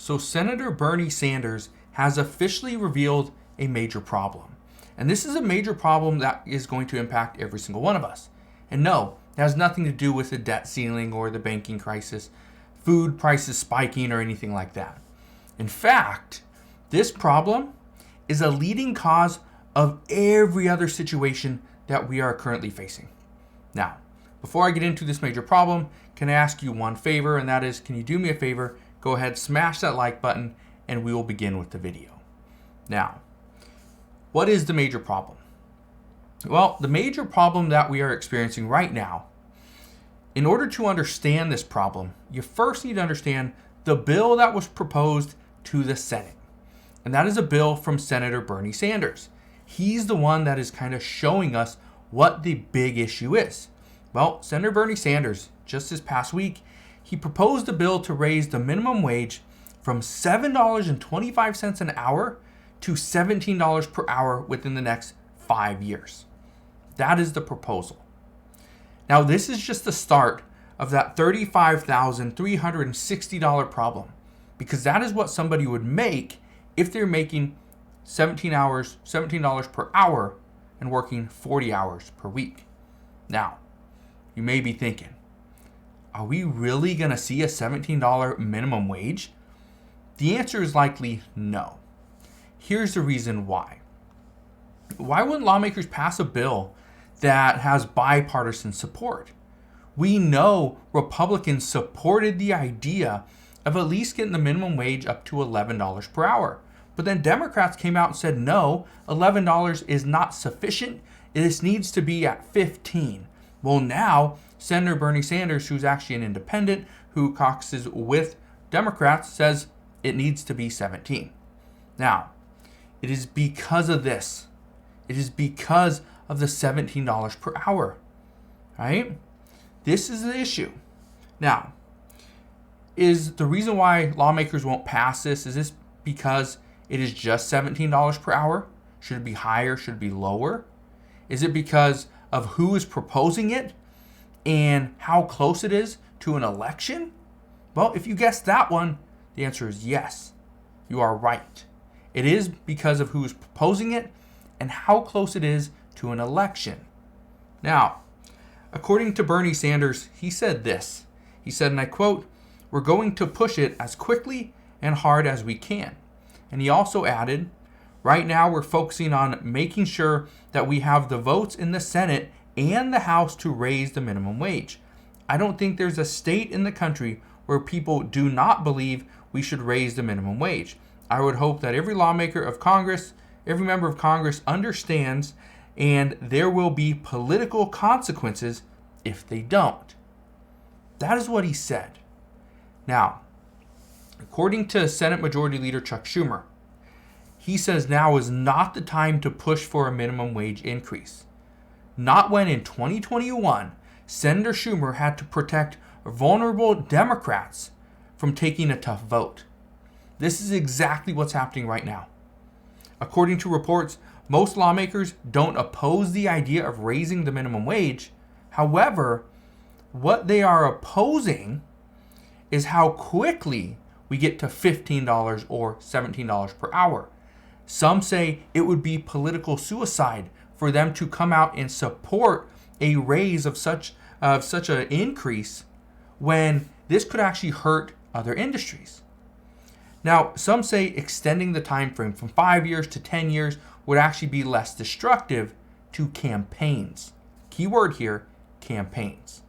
So Senator Bernie Sanders has officially revealed a major problem. And this is a major problem that is going to impact every single one of us. And no, it has nothing to do with the debt ceiling or the banking crisis, food prices spiking, or anything like that. In fact, this problem is a leading cause of every other situation that we are currently facing. Now, before I get into this major problem, can I ask you one favor, and that is, can you do me a favor? Go ahead, smash that like button, and we will begin with the video. Now, what is the major problem? Well, the major problem that we are experiencing right now, in order to understand this problem, you first need to understand the bill that was proposed to the Senate. And that is a bill from Senator Bernie Sanders. He's the one that is kind of showing us what the big issue is. Well, Senator Bernie Sanders, just this past week, he proposed a bill to raise the minimum wage from $7.25 an hour to $17 per hour within the next 5 years. That is the proposal. Now, this is just the start of that $35,360 problem, because that is what somebody would make if they're making $17 per hour and working 40 hours per week. Now, you may be thinking, are we really going to see a $17 minimum wage? The answer is likely no. Here's the reason why. Why wouldn't lawmakers pass a bill that has bipartisan support? We know Republicans supported the idea of at least getting the minimum wage up to $11 per hour. But then Democrats came out and said, no, $11 is not sufficient. This needs to be at $15. Well, now Senator Bernie Sanders, who's actually an independent, who caucuses with Democrats, says it needs to be $17. Now, it is because of this. It is because of the $17 per hour, right? This is the issue. Now, is the reason why lawmakers won't pass this, is this because it is just $17 per hour? Should it be higher? Should it be lower? Is it because of who is proposing it and how close it is to an election? Well, if you guessed that one, the answer is yes. You are right. It is because of who is proposing it and how close it is to an election. Now, according to Bernie Sanders, he said this. He said, and I quote, "We're going to push it as quickly and hard as we can." And he also added, right now we're focusing on making sure that we have the votes in the Senate and the House to raise the minimum wage. I don't think there's a state in the country where people do not believe we should raise the minimum wage. I would hope that every lawmaker of Congress, every member of Congress understands, and there will be political consequences if they don't. That is what he said. Now, according to Senate Majority Leader Chuck Schumer, he says now is not the time to push for a minimum wage increase. Not when in 2021, Senator Schumer had to protect vulnerable Democrats from taking a tough vote. This is exactly what's happening right now. According to reports, most lawmakers don't oppose the idea of raising the minimum wage. However, what they are opposing is how quickly we get to $15 or $17 per hour. Some say it would be political suicide for them to come out and support a raise of such an increase when this could actually hurt other industries. Now, some say extending the time frame from 5 years to 10 years would actually be less destructive to campaigns. Keyword here, campaigns.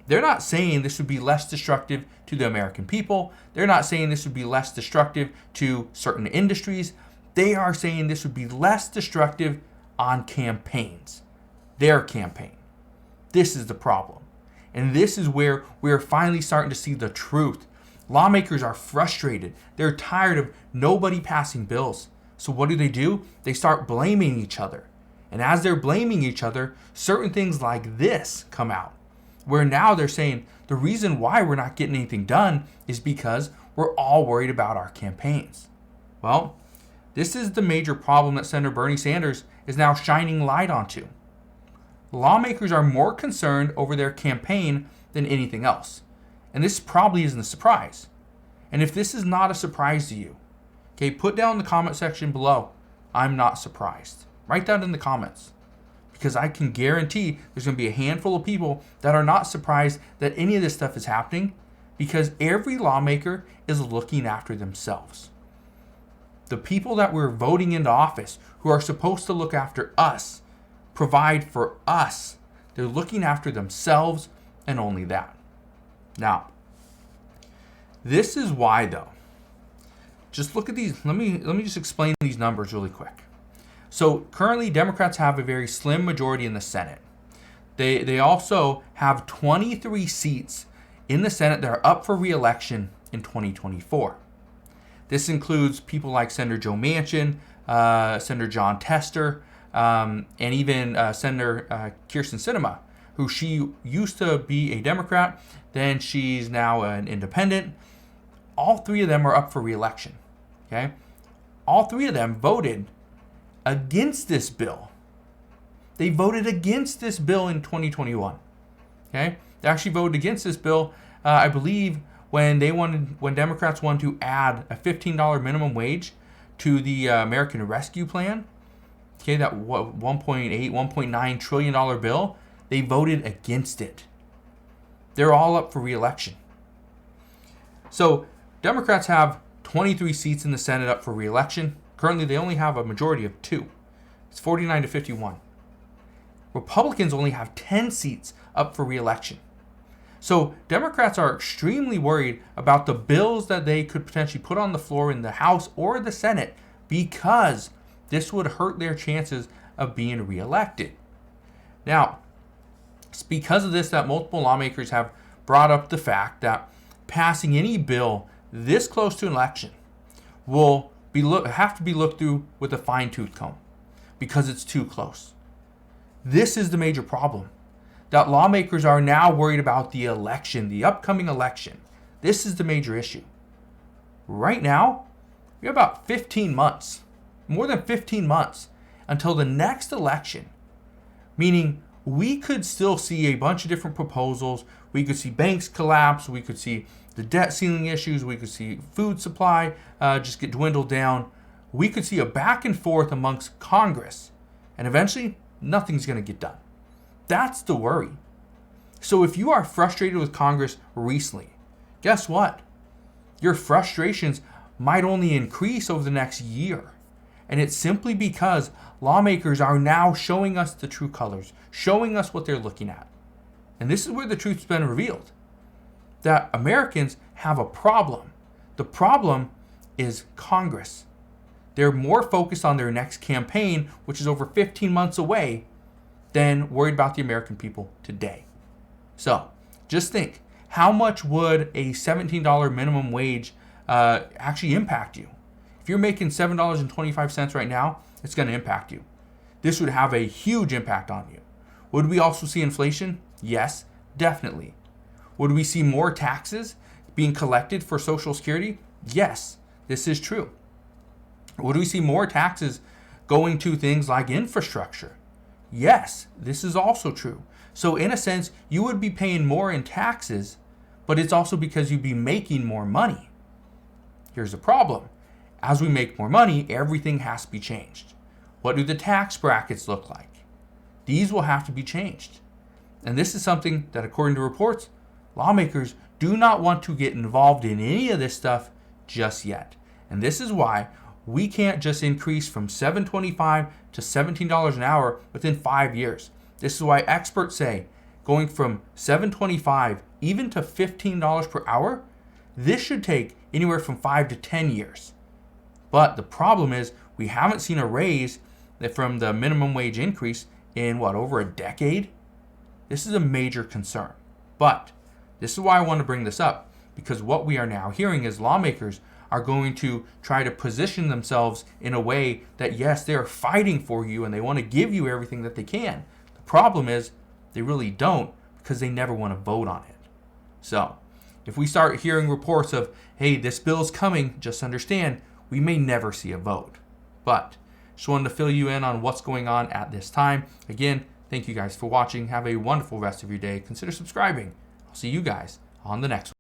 They're not saying this would be less destructive to the American people. They're not saying this would be less destructive to certain industries. They are saying this would be less destructive on campaigns. Their campaign. This is the problem. And this is where we are finally starting to see the truth. Lawmakers are frustrated. They're tired of nobody passing bills. So what do? They start blaming each other. And as they're blaming each other, certain things like this come out. Where now they're saying the reason why we're not getting anything done is because we're all worried about our campaigns. Well, this is the major problem that Senator Bernie Sanders is now shining light onto. Lawmakers are more concerned over their campaign than anything else. And this probably isn't a surprise. And if this is not a surprise to you, okay, put down in the comment section below, I'm not surprised. Write that in the comments. Because I can guarantee there's going to be a handful of people that are not surprised that any of this stuff is happening, because every lawmaker is looking after themselves. The people that we're voting into office, who are supposed to look after us, provide for us, they're looking after themselves and only that. Now, this is why though. Just look at these. Let me just explain these numbers really quick. So currently Democrats have a very slim majority in the Senate. They also have 23 seats in the Senate that are up for re-election in 2024. This includes people like Senator Joe Manchin, Senator John Tester, and even Senator Kyrsten Sinema, who she used to be a Democrat, then she's now an independent. All three of them are up for re-election. Okay, all three of them voted against this bill. They voted against this bill in 2021. Okay, they actually voted against this bill, I believe, when Democrats wanted to add a $15 minimum wage to the American Rescue Plan. Okay, that $1.9 trillion bill. They voted against it. They're all up for re-election. So Democrats have 23 seats in the Senate up for re-election. Currently, they only have a majority of 2. It's 49 to 51. Republicans only have 10 seats up for re-election. So Democrats are extremely worried about the bills that they could potentially put on the floor in the House or the Senate, because this would hurt their chances of being re-elected. Now, it's because of this that multiple lawmakers have brought up the fact that passing any bill this close to an election will have to be looked through with a fine-tooth comb, because it's too close. This is the major problem, that lawmakers are now worried about the election, the upcoming election. This is the major issue. Right now, we have about 15 months, more than 15 months, until the next election, meaning we could still see a bunch of different proposals. We could see banks collapse. We could see the debt ceiling issues. We could see food supply just get dwindled down. We could see a back and forth amongst Congress, and eventually nothing's going to get done. That's the worry. So if you are frustrated with Congress recently, guess what? Your frustrations might only increase over the next year. And it's simply because lawmakers are now showing us the true colors, showing us what they're looking at. And this is where the truth's been revealed, that Americans have a problem. The problem is Congress. They're more focused on their next campaign, which is over 15 months away, than worried about the American people today. So just think, how much would a $17 minimum wage actually impact you? If you're making $7.25 right now, it's going to impact you. This would have a huge impact on you. Would we also see inflation? Yes, definitely. Would we see more taxes being collected for Social Security? Yes, this is true. Would we see more taxes going to things like infrastructure? Yes, this is also true. So in a sense, you would be paying more in taxes, but it's also because you'd be making more money. Here's the problem. As we make more money, everything has to be changed. What do the tax brackets look like? These will have to be changed. And this is something that, according to reports, lawmakers do not want to get involved in any of this stuff just yet. And this is why we can't just increase from $7.25 to $17 an hour within 5 years. This is why experts say going from $7.25 even to $15 per hour, this should take anywhere from 5 to 10 years. But the problem is we haven't seen a raise from the minimum wage increase in over a decade? This is a major concern. But this is why I want to bring this up, because what we are now hearing is lawmakers are going to try to position themselves in a way that, yes, they're fighting for you and they want to give you everything that they can. The problem is they really don't, because they never want to vote on it. So if we start hearing reports of, hey, this bill's coming, just understand we may never see a vote. But just wanted to fill you in on what's going on at this time. Again, thank you guys for watching. Have a wonderful rest of your day. Consider subscribing. I'll see you guys on the next one.